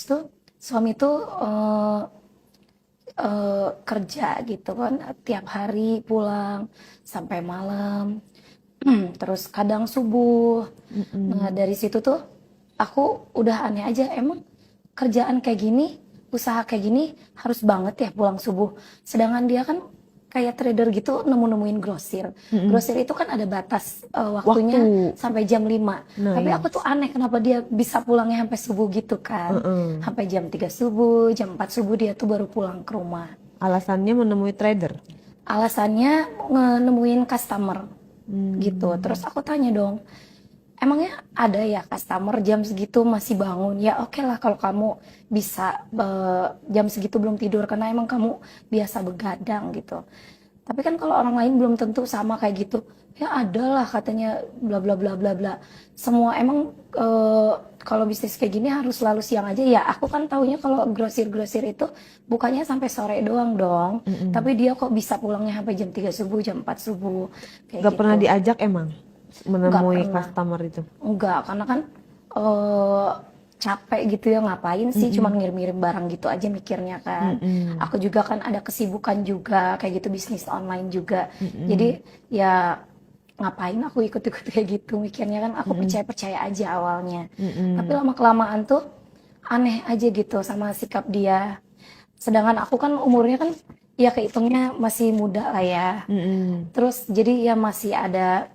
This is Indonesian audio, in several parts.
tuh suami tuh kerja gitu kan tiap hari pulang sampai malam. Terus kadang subuh. Nah, Mm-mm. dari situ tuh aku udah aneh aja, emang kerjaan kayak gini, usaha kayak gini harus banget ya pulang subuh. Sedangkan dia kan kayak trader gitu nemu-nemuin grosir. Mm-mm. Grosir itu kan ada batas Waktu. waktunya sampai jam 5. Nah Tapi ya. aku tuh aneh kenapa dia bisa pulangnya sampai subuh gitu kan. Heeh. Sampai jam 3 subuh, jam 4 subuh dia tuh baru pulang ke rumah. Alasannya menemui trader. Alasannya nemuin customer gitu. Terus Hmm. aku tanya dong, emangnya ada ya customer jam segitu masih bangun? Ya oke lah kalau kamu bisa jam segitu belum tidur karena emang kamu biasa begadang gitu. Tapi kan kalau orang lain belum tentu sama kayak gitu. Ya ada lah katanya bla bla bla bla bla. Semua emang kalau bisnis kayak gini harus selalu siang aja ya. Aku kan taunya kalau grosir-grosir itu bukannya sampai sore doang dong. Mm-mm. Tapi dia kok bisa pulangnya sampai jam 3 subuh, jam 4 subuh kayak Gak pernah gitu. diajak emang Nggak menemui pernah. customer itu. Enggak, karena kan eh capek gitu ya ngapain sih cuman Mm-mm. ngirim-ngirim barang gitu aja mikirnya kan. Mm-mm. Aku juga kan ada kesibukan juga kayak gitu bisnis online juga. Jadi Mm-mm. ya ngapain aku ikut-ikut kayak gitu mikirnya kan aku Mm-mm. percaya-percaya aja awalnya. Tapi Mm-mm. lama-kelamaan tuh aneh aja gitu sama sikap dia. Sedangkan aku kan umurnya kan ya kehitungnya masih muda lah ya. Mm-mm. Terus jadi ya masih ada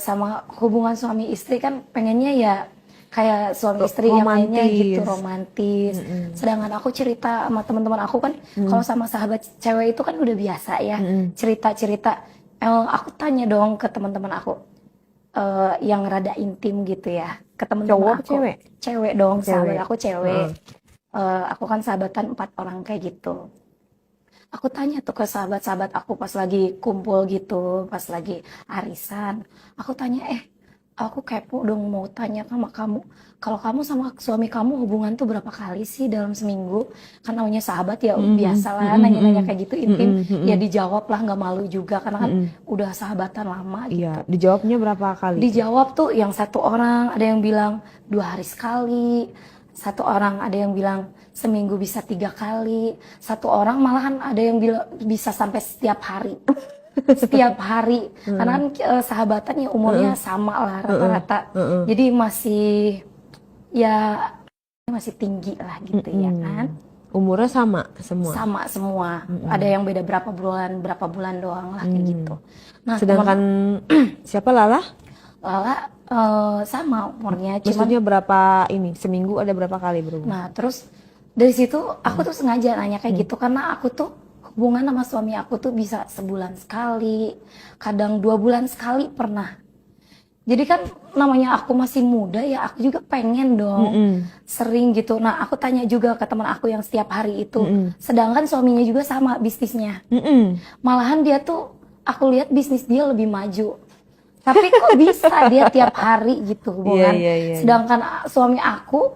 sama hubungan suami istri kan pengennya ya kayak suami istri yang lainnya gitu Romantis. romantis. Mm-mm. Sedangkan aku cerita sama teman-teman aku kan kalau Mm-mm. sama sahabat cewek itu kan udah biasa ya Mm-mm. cerita-cerita. Aku tanya dong ke teman-teman aku yang rada intim gitu ya ke teman-teman Cowok apa aku cewek? cewek dong sahabat Cewek. aku cewek. Heeh. Aku kan sahabatan 4 orang kayak gitu. Aku tanya tuh ke sahabat-sahabat aku pas lagi kumpul gitu, pas lagi arisan. Aku tanya, aku kepo dong mau tanya sama kamu. Kalau kamu sama suami kamu hubungan tuh berapa kali sih dalam seminggu? Kan namanya sahabat ya Mm-mm. biasalah nanya-nanya Mm-mm. kayak gitu intim. Mm-mm. Ya Mm-mm. dijawab lah nggak malu juga karena kan Mm-mm. udah sahabatan lama Iya, gitu. dijawabnya berapa kali tuh? Dijawab tuh yang satu orang ada yang bilang 2 hari sekali, satu orang ada yang bilang seminggu bisa 3 kali, satu orang malahan ada yang bilang bisa sampai setiap hari. Setiap hari, karena Heeh. kan sahabatan ya umurnya Heeh. sama lah Heeh. rata-rata. Heeh. Jadi masih ya masih tinggi lah gitu ya kan. Mm-mm. Umurnya sama semua. Sama semua. Ada Mm-mm. yang beda berapa bulan doang lah kayak gitu. Mm. Nah, teman Sedangkan siapa Lala? Lala sama umurnya, cuman Maksudnya berapa ini? Seminggu ada berapa kali berhubungan? nah terus dari situ aku tuh sengaja nanya Hmm. kayak gitu karena aku tuh hubungan sama suami aku tuh bisa sebulan sekali, kadang 2 bulan sekali pernah. Jadi kan namanya aku masih muda ya aku juga pengen dong Mm-mm. sering gitu. Nah aku tanya juga ke teman aku yang setiap hari itu, Mm-mm. sedangkan suaminya juga sama bisnisnya. Mm-mm. Malahan dia tuh aku lihat bisnis dia lebih maju. Tapi kok bisa dia tiap hari gitu Iya, hubungan. iya, iya, iya. Sedangkan suami aku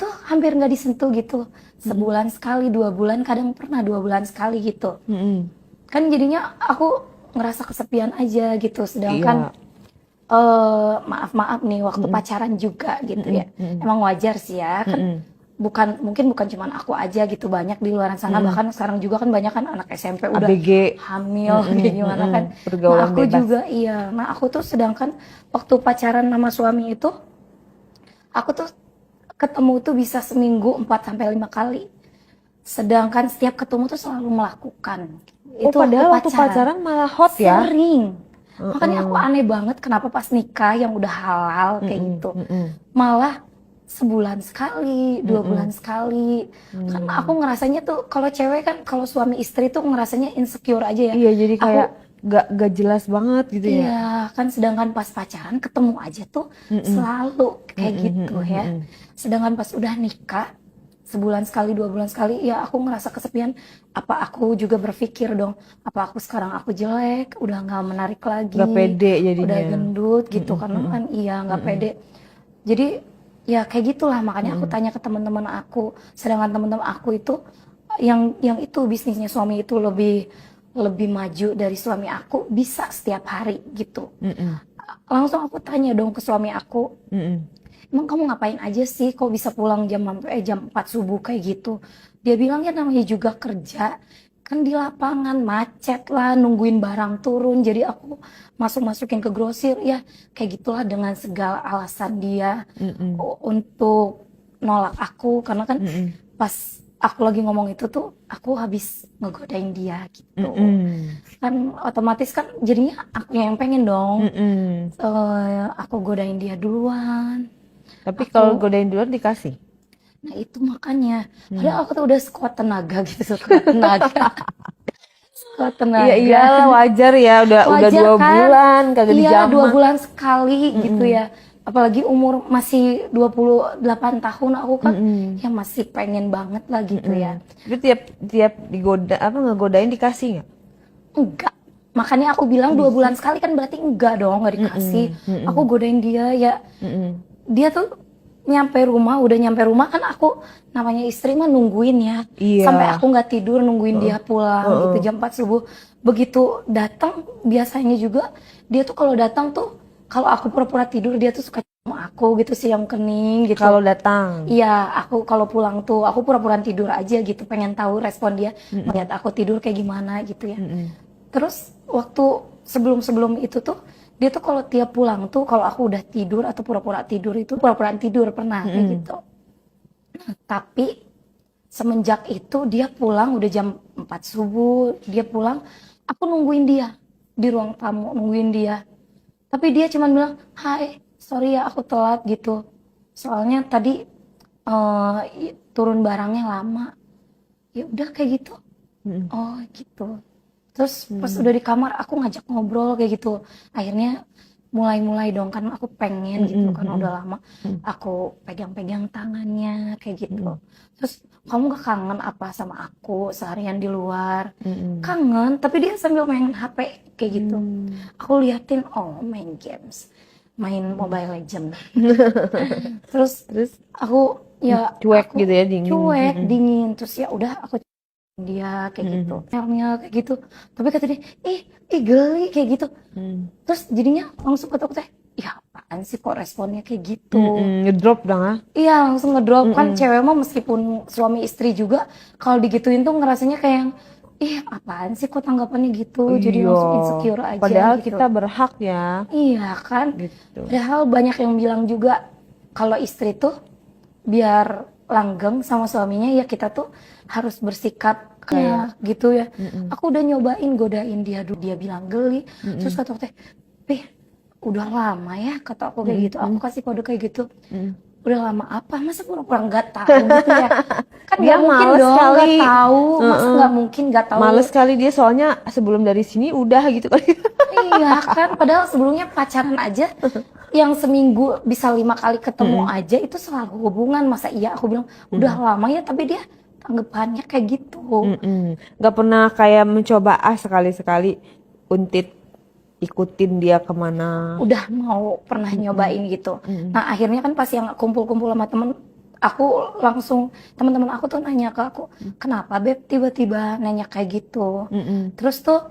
tuh hampir nggak disentuh gitu. Mm-mm. Sebulan sekali, 2 bulan, kadang pernah 2 bulan sekali gitu. Mm-mm. Kan jadinya aku ngerasa kesepian aja gitu. Sedangkan Iya. maaf-maaf nih waktu Mm-mm. pacaran juga gitu Mm-mm. ya. Mm-mm. Emang wajar sih ya kan Mm-mm. mungkin bukan cuman aku aja gitu banyak di luar sana Mm-mm. bahkan sekarang juga kan banyak kan anak SMP udah ABG. hamil Mm-mm. kayak gimana Mm-mm. kan. Nah Pergaulan aku bebas. juga iya. Nah aku tuh sedangkan waktu pacaran sama suami itu aku tuh ketemu tuh bisa seminggu 4 sampai 5 kali. Sedangkan setiap ketemu tuh selalu melakukan. Oh, Itu waktu padahal waktu pacaran. pacaran malah hot ya? Sering. Makanya aku Mm-mm. aneh banget kenapa pas nikah yang udah halal kayak Mm-mm. gitu. Mm-mm. Malah sebulan sekali, 2 bulan Mm-mm. sekali. Kan aku Mm. ngerasanya tuh kalau cewek kan kalau suami istri tuh ngerasanya insecure aja ya. Iya, jadi kayak Aku gak jelas banget gitu ya. iya kan sedangkan pas pacaran ketemu aja tuh Mm-mm. selalu kayak Mm-mm. gitu Mm-mm. ya. Mm-mm. Sedangkan pas udah nikah sebulan sekali, 2 bulan sekali, ya aku ngerasa kesepian. Apa aku juga berpikir dong, apa aku sekarang aku jelek, udah nggak menarik Gak lagi, pede udah jadinya. gendut gitu Mm-mm. karena Mm-mm. kan iya nggak Mm-mm. pede. Jadi ya kayak gitulah makanya aku Mm-mm. tanya ke teman-teman aku. Sedangkan teman-teman aku itu yang itu bisnisnya suami itu lebih lebih maju dari suami aku bisa setiap hari gitu. Mm-mm. Langsung aku tanya dong ke suami aku, Mm-mm. emang kamu ngapain aja sih kok bisa pulang jam 4 subuh kayak gitu. Dia bilang ya namanya juga kerja, kan di lapangan macet lah nungguin barang turun, jadi aku masukin ke grosir ya, kayak gitulah dengan segala alasan dia Mm-mm. untuk nolak aku, karena kan Mm-mm. pas aku lagi ngomong itu tuh aku habis ngegodain dia gitu, Mm-mm. kan otomatis kan jadinya aku yang pengen dong. Mm-mm. Aku godain dia duluan. Tapi kalau Aku, godain duluan dikasih. nah itu makanya. Hmm. Padahal aku tuh udah sekuat tenaga gitu, sekuat tenaga, sekuat Iya tenaga. iyalah wajar ya udah Wajar dua kan? bulan kagak Iya, dijamah. 2 bulan sekali gitu Mm-mm. ya. Apalagi umur masih 28 tahun, aku kan Mm-mm. ya masih pengen banget lah gitu Mm-mm. ya. Tapi tiap digoda apa ngegodain dikasih nggak? Enggak. Makanya aku bilang 2 bulan sekali kan berarti enggak dong, nggak dikasih. Mm-mm. Mm-mm. Aku godain dia ya, Mm-mm. dia tuh udah nyampe rumah kan aku namanya istri mah nungguin ya. Iya. Sampai aku nggak tidur nungguin dia pulang gitu Heeh. jam 4 subuh. Begitu datang biasanya juga dia tuh kalau datang tuh kalau aku pura-pura tidur dia tuh suka sama aku gitu siang kening gitu. Kalau datang. Iya, aku kalau pulang tuh aku pura-pura tidur aja gitu, pengen tahu respon dia melihat aku tidur kayak gimana gitu ya. Mm-mm. Terus waktu sebelum itu tuh dia tuh kalau tiap pulang tuh kalau aku udah tidur atau pura-pura tidur itu pura-pura tidur pernah kayak Mm-mm. gitu. Tapi semenjak itu dia pulang udah jam 4 subuh, dia pulang, aku nungguin dia di ruang tamu, nungguin dia. Tapi dia cuman bilang, "Hai, sorry ya aku telat gitu. Soalnya tadi turun barangnya lama." Ya udah kayak gitu. Mm-mm. Oh, gitu. Terus pas udah di kamar aku ngajak ngobrol kayak gitu. Akhirnya mulai dong kan aku pengen gitu Mm-mm. karena Mm-mm. udah lama aku pegang-pegang tangannya kayak gitu. Mm-mm. Terus kamu gak kangen apa sama aku seharian di luar? Mm-mm. Kangen, tapi dia sambil main HP kayak gitu. Mm. Aku liatin, oh main games, main Mobile Legend. Terus Terus aku ya cuek aku gitu ya dingin. cuek Mm-mm. dingin terus ya udah aku dia kayak gitu, Mm-mm. melnya kayak gitu, tapi kata dia ih geli kayak gitu, Mm. terus jadinya langsung kata aku teh, ya apaan sih kok responnya kayak gitu. Mm-mm. Ngedrop dong ah. Iya langsung ngedrop kan, Mm-mm. cewek mah meskipun suami istri juga kalau digituin tuh ngerasanya kayak yang, ih apaan sih kok tanggapannya gitu, jadi Iya. langsung insecure aja Padahal gitu. kita berhak ya. Iya kan, Gitu. padahal banyak yang bilang juga kalau istri tuh biar langgeng sama suaminya ya kita tuh harus bersikap kayak gitu ya. Mm-mm. Aku udah nyobain godain dia dulu, dia bilang geli. Terus kata aku teh, "Pih, udah lama ya," kata aku kayak gitu. Aku kasih kode kayak gitu. Mm. Udah lama apa? Masa pura-pura nggak tahu gitu ya? Kan Dia nggak mungkin males dong nggak kali. tahu. Masa Heeh. nggak mungkin nggak tahu? Males kali dia soalnya sebelum dari sini udah gitu kali. Iya kan, padahal sebelumnya pacaran aja yang seminggu bisa 5 kali ketemu aja itu selalu hubungan. Masa iya aku bilang udah lama ya, tapi dia tanggapannya kayak gitu. Mm-mm. Gak pernah kayak mencoba sekali-sekali untit ikutin dia kemana. Udah mau pernah nyobain gitu. Nah akhirnya kan pas yang kumpul-kumpul sama temen, aku langsung, teman-teman aku tuh nanya ke aku, kenapa Beb tiba-tiba nanya kayak gitu. Mm-mm. Terus tuh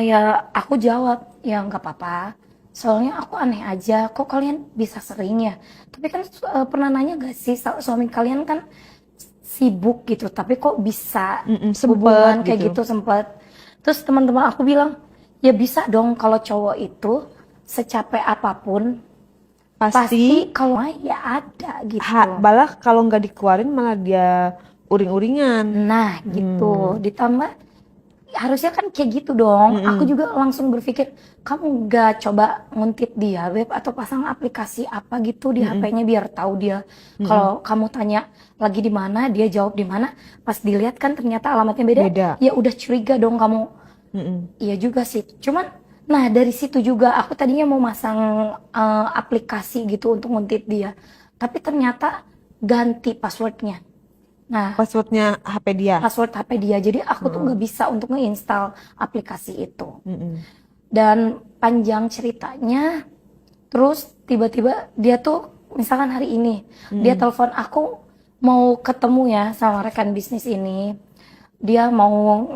ya aku jawab, ya nggak apa-apa. Soalnya aku aneh aja, kok kalian bisa sering ya? Tapi kan pernah nanya gak sih, suami kalian kan sibuk gitu, tapi kok bisa Sempet hubungan kayak gitu. gitu sempet. Terus teman-teman aku bilang, ya bisa dong kalau cowok itu secapek apapun, Pasti pasti kalau ya ada gitu. malah kalau nggak dikeluarin malah dia uring-uringan. Nah gitu, ditambah harusnya kan kayak gitu dong. Aku juga langsung berpikir, kamu gak coba nguntit dia web atau pasang aplikasi apa gitu di HP-nya biar tahu dia. Kalau kamu tanya lagi di mana, dia jawab di mana, pas dilihat kan ternyata alamatnya beda. Beda. Ya udah curiga dong kamu. Iya juga sih. Cuman nah dari situ juga aku tadinya mau masang aplikasi gitu untuk nguntit dia. Tapi ternyata ganti passwordnya. Nah, Passwordnya HP dia. password HP dia. Jadi aku tuh nggak bisa untuk ngeinstal aplikasi itu. Mm-mm. Dan panjang ceritanya, terus tiba-tiba dia tuh misalkan hari ini dia telepon aku mau ketemu ya sama rekan bisnis ini. Dia mau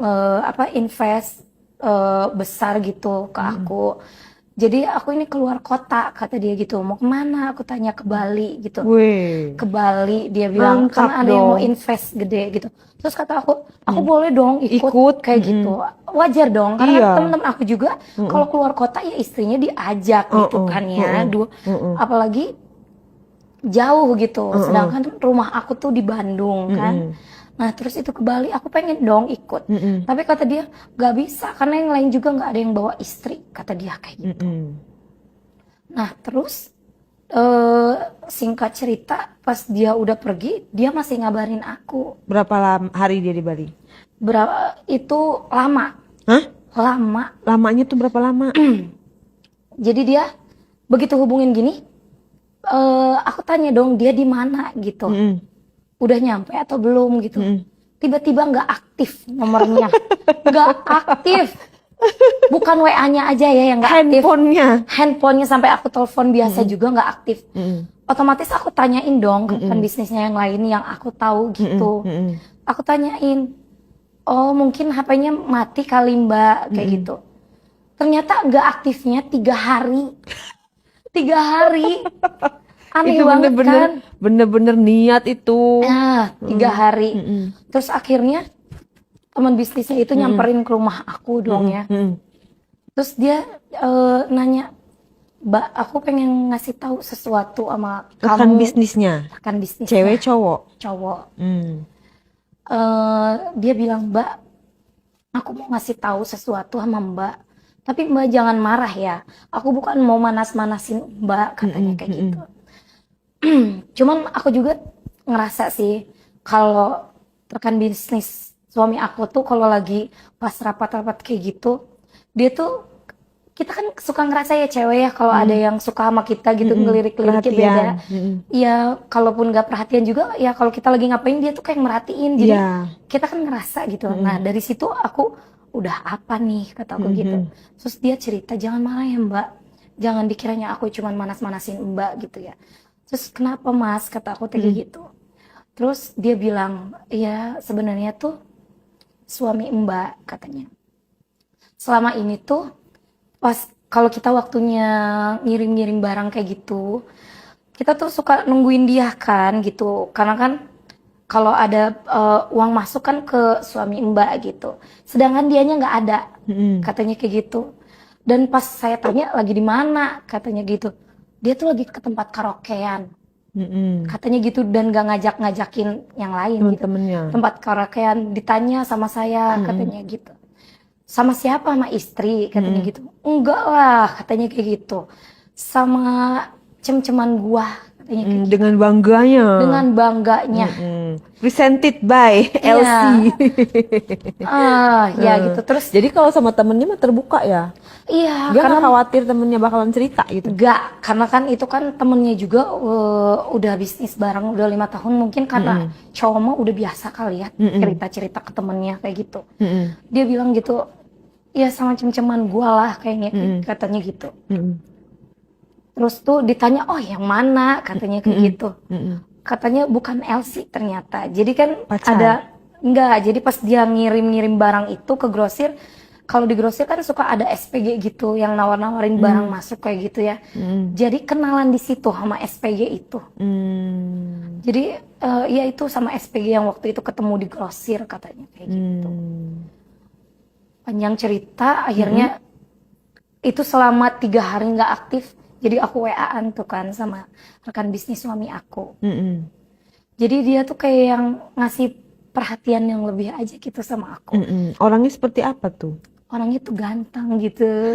invest besar gitu ke aku. Jadi aku ini keluar kota, kata dia gitu. Mau kemana? Aku tanya, ke Bali gitu. Wih, Ke Bali, dia bilang mantap karena ada yang mau dong. invest gede gitu. Terus kata aku boleh dong ikut Ikut, kayak gitu. Wajar dong, karena kan iya. teman-teman aku juga kalau keluar kota ya istrinya diajak gitu kan ya. Apalagi jauh gitu. Sedangkan rumah aku tuh di Bandung kan. Nah terus itu ke Bali, aku pengen dong ikut. Tapi kata dia gak bisa karena yang lain juga gak ada yang bawa istri, kata dia kayak gitu. Nah terus singkat cerita pas dia udah pergi, dia masih ngabarin aku. Berapa hari dia di Bali? Berapa itu lama, Hah? lama. Lamanya tuh berapa lama? Jadi dia begitu hubungin gini, aku tanya dong dia di mana gitu. Udah nyampe atau belum gitu. Tiba-tiba nggak aktif nomornya, nggak aktif. Bukan WA-nya aja ya yang nggak aktif. Handphonenya sampai aku telepon biasa juga nggak aktif. Otomatis aku tanyain dong ke rekan bisnisnya yang lain yang aku tahu gitu. Aku tanyain, oh mungkin HP-nya mati kali mbak, kayak gitu. Ternyata nggak aktifnya 3 hari. 3 hari. Aneh Itu banget kan. bener-bener niat itu. Nah, 3 hari. Terus akhirnya teman bisnisnya itu nyamperin ke rumah aku dong ya. Terus dia nanya, Mbak, aku pengen ngasih tahu sesuatu sama Rekan kamu. bisnisnya? Rekan bisnisnya. Cewek cowok? Cowok. Dia bilang, Mbak, aku mau ngasih tahu sesuatu sama Mbak. Tapi Mbak jangan marah ya. Aku bukan mau manas-manasin Mbak, katanya kayak gitu. Cuman aku juga ngerasa sih kalau rekan bisnis suami aku tuh kalau lagi pas rapat-rapat kayak gitu, dia tuh, kita kan suka ngerasa ya cewek ya kalau ada yang suka sama kita gitu, ngelirik-liriknya beda. Ya kalaupun gak perhatian juga ya kalau kita lagi ngapain dia tuh kayak merhatiin. Jadi kita kan ngerasa gitu. Nah dari situ aku udah apa nih, kata aku gitu. Terus dia cerita, jangan marah ya Mbak, jangan dikiranya aku cuman manas-manasin Mbak gitu ya. Terus kenapa Mas, kata aku kayak gitu. Terus dia bilang, ya sebenarnya tuh suami Mbak, katanya, selama ini tuh pas kalau kita waktunya ngirim-ngirim barang kayak gitu, kita tuh suka nungguin dia kan gitu, karena kan kalau ada uang masuk kan ke suami Mbak gitu, sedangkan dianya nggak ada, katanya kayak gitu. Dan pas saya tanya lagi di mana, katanya gitu, dia tuh lagi ke tempat karaokean, katanya gitu, dan gak ngajak-ngajakin yang lain gitu. Tempat karaokean, ditanya sama saya, katanya gitu. Sama siapa? Sama istri, katanya gitu. Enggak lah, katanya kayak gitu. Sama cem-ceman gua, katanya kayak gitu. Dengan bangganya. Dengan bangganya. Presented by LC. Ya gitu. Terus jadi kalau sama temennya mah terbuka ya? Iya, Dia karena nggak khawatir temennya bakalan cerita gitu? Enggak, karena kan itu kan temennya juga udah bisnis bareng udah 5 tahun, mungkin karena cowok mah udah biasa kali ya cerita-cerita ke temennya kayak gitu. Dia bilang gitu, ya sama cem-ceman gua lah kayaknya, katanya gitu. Terus tuh ditanya, oh yang mana, katanya kayak gitu. Katanya bukan Elsie ternyata. Jadi kan enggak, jadi pas dia ngirim-ngirim barang itu ke grosir, kalau di grosir kan suka ada SPG gitu yang nawar-nawarin barang masuk kayak gitu ya. Jadi kenalan di situ sama SPG itu. Jadi ya itu sama SPG yang waktu itu ketemu di grosir, katanya kayak gitu. Panjang cerita, akhirnya itu selama 3 hari nggak aktif. Jadi aku WA-an tuh kan sama rekan bisnis suami aku. Jadi dia tuh kayak yang ngasih perhatian yang lebih aja gitu sama aku. Orangnya seperti apa tuh? Orangnya tuh ganteng gitu.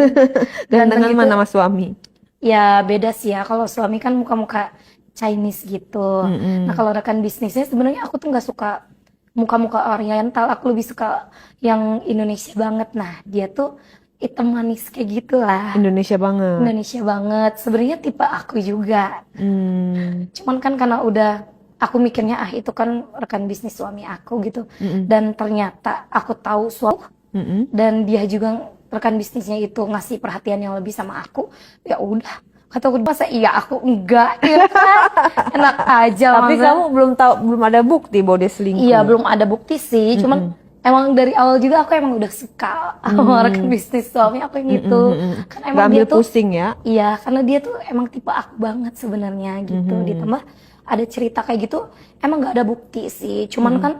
Gantengan gitu. mana sama suami? Ya beda sih ya, kalau suami kan muka-muka Chinese gitu. Nah kalau rekan bisnisnya sebenarnya aku tuh nggak suka muka-muka Oriental, aku lebih suka yang Indonesia banget. Nah dia tuh hitam manis kayak gitulah. Indonesia banget. Indonesia banget. Sebenarnya tipe aku juga. Cuman kan karena udah aku mikirnya itu kan rekan bisnis suami aku gitu. Dan ternyata aku tahu suami dan dia juga rekan bisnisnya itu ngasih perhatian yang lebih sama aku, ya udah, kata aku, masa iya aku enggak, ya kan? Enak aja. Tapi kamu belum ada bukti bahwa dia selingkuh. Iya belum ada bukti sih, cuman emang dari awal juga aku emang udah suka sama rekan bisnis suami aku yang itu. Kan Gak emang ambil dia tuh, pusing ya. iya, karena dia tuh emang tipe aku banget sebenarnya gitu. Ditambah ada cerita kayak gitu, emang nggak ada bukti sih. Cuman kan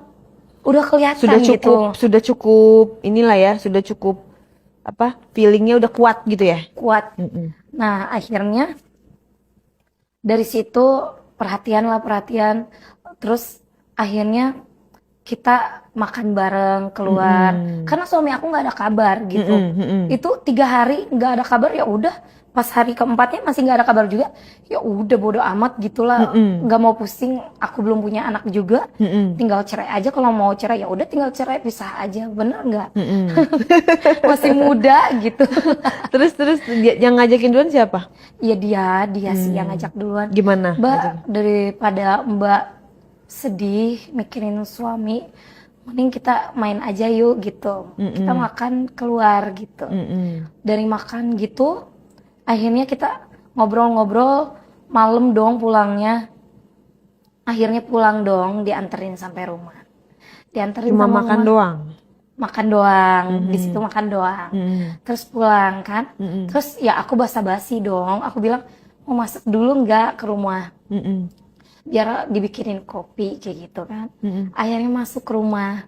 udah kelihatan gitu, Sudah cukup inilah ya, sudah cukup apa? Feelingnya udah kuat gitu ya. kuat. Mm-mm. Nah, akhirnya dari situ perhatian lah perhatian. Terus akhirnya kita makan bareng keluar. Karena suami aku nggak ada kabar gitu. Itu 3 hari nggak ada kabar, ya udah. Pas hari keempatnya masih nggak ada kabar juga. Ya udah bodo amat gitulah. Nggak mau pusing. Aku belum punya anak juga. Tinggal cerai aja. Kalau mau cerai ya udah tinggal cerai, pisah aja. Bener nggak? Masih muda gitu. Terus yang ngajakin duluan siapa? Ya dia sih yang ngajak duluan. Gimana? Mbak, daripada Mbak sedih mikirin suami, mending kita main aja yuk gitu. Kita makan keluar gitu. Dari makan gitu, akhirnya kita ngobrol-ngobrol, malam dong pulangnya. Akhirnya pulang dong, dianterin sampai rumah. Dianterin Cuma sama makan mama. doang. Makan doang, di situ makan doang. Terus pulang kan. Terus ya aku basa-basi dong. Aku bilang, mau masak dulu nggak ke rumah? Biar dibikinin kopi kayak gitu kan. Akhirnya masuk ke rumah.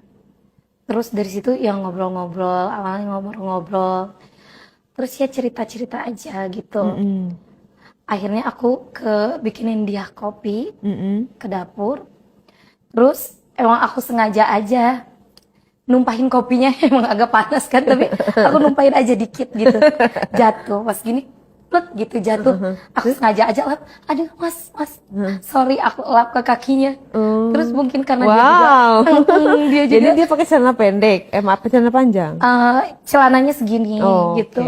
Terus dari situ ya ngobrol-ngobrol, awalnya ngobrol-ngobrol. Terus ya cerita-cerita aja gitu. Akhirnya aku bikinin dia kopi ke dapur. Terus emang aku sengaja aja numpahin kopinya, emang agak panas kan, tapi aku numpahin aja dikit gitu. Jatuh pas gini, plek gitu jatuh. Aku sengaja aja lap, aduh mas, sorry aku lap ke kakinya. Terus mungkin karena dia juga Jadi dia pakai celana pendek, apa celana panjang? celananya segini Oh, gitu.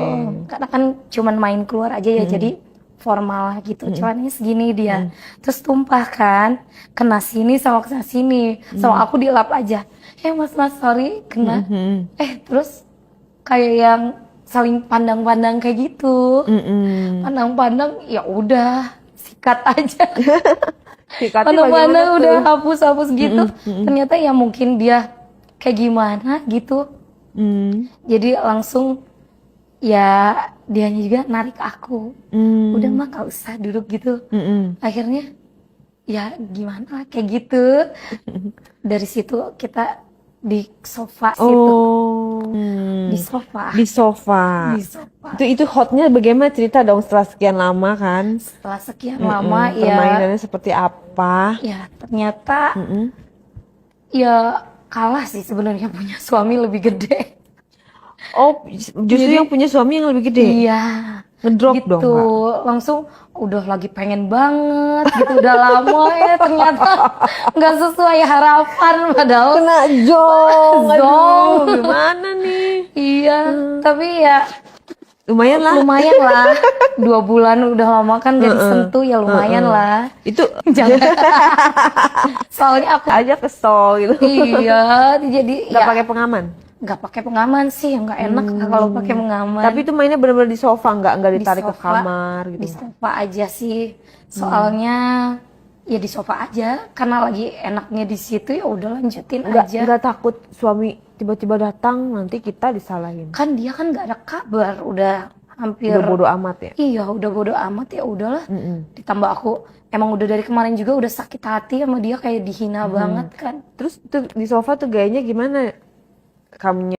Karena kan cuman main keluar aja ya, jadi formal gitu. Celananya segini dia. Terus tumpah kan, kena sini sama kena sini. Sama aku dilap aja. Mas sorry kena. Terus kayak yang saling pandang-pandang kayak gitu. Pandang-pandang ya udah sikat aja. Pandang-pandang udah hapus-hapus gitu. Ternyata ya mungkin dia kayak gimana gitu. Jadi langsung ya dianya juga narik aku. Udah mah gak usah duduk gitu. Akhirnya ya gimana kayak gitu. Dari situ kita di sofa situ. Di sofa. Di sofa. Di sofa. Itu hotnya bagaimana, cerita dong setelah sekian lama kan? Setelah sekian lama ya. Permainannya seperti apa? Ya ternyata ya kalah sih sebenarnya, punya suami lebih gede. Oh, justru yang punya suami yang lebih gede? Iya. Ngedrop gitu, dong, Kak. langsung udah lagi pengen banget gitu, udah lama ya ternyata nggak sesuai harapan, padahal Kena jong. Zong. Aduh, gimana nih? iya, tapi ya Lumayan lah. 2 bulan udah lama kan gak disentuh, ya lumayan lah. Itu Jangan, soalnya aku aja kesel gitu. iya, jadi Gak ya pakai pengaman. nggak pakai pengaman sih, nggak enak kalau pakai pengaman. Tapi itu mainnya benar-benar di sofa, nggak Di ditarik ke sofa, kamar gitu. di sofa aja sih, soalnya ya di sofa aja karena lagi enaknya di situ, ya udah lanjutin aja. Nggak takut suami tiba-tiba datang nanti kita disalahin. Kan dia kan nggak ada kabar, udah hampir Udah bodo amat ya. iya, udah bodo amat, ya udahlah. Ditambah aku emang udah dari kemarin juga udah sakit hati sama dia, kayak dihina banget kan. Terus tuh di sofa tuh gayanya gimana? Kamunya